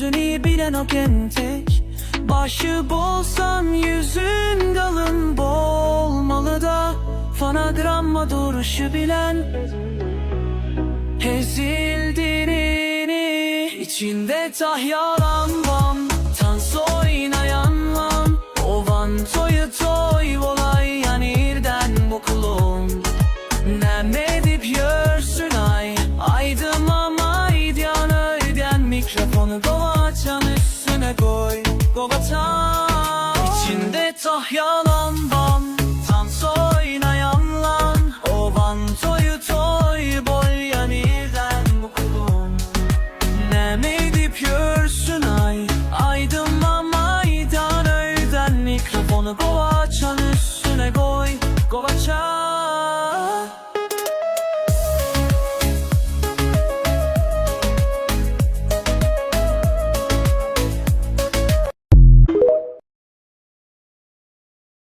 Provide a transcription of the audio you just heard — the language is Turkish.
sözünü bilen o gentek. Başı bolsan yüzün galın bolmalı da, fanagramma duruşu bilen. Ezildiğini içinde tah yalan van, dans oynayan lan. O van toyu toy volay yanirden bokulun. Nem edip yörsün ay, aydım ama idyan öyden. Mikrofonu govaçan üstüne koy, govatan. İçinde tah yalan van, dans oynayan lan. O van toyu toy bol yanirden bokulun. Nem edip yörsün ay, aydım ama idyan öyden. Mikrofonu govaçan üstüne koy, govaçan.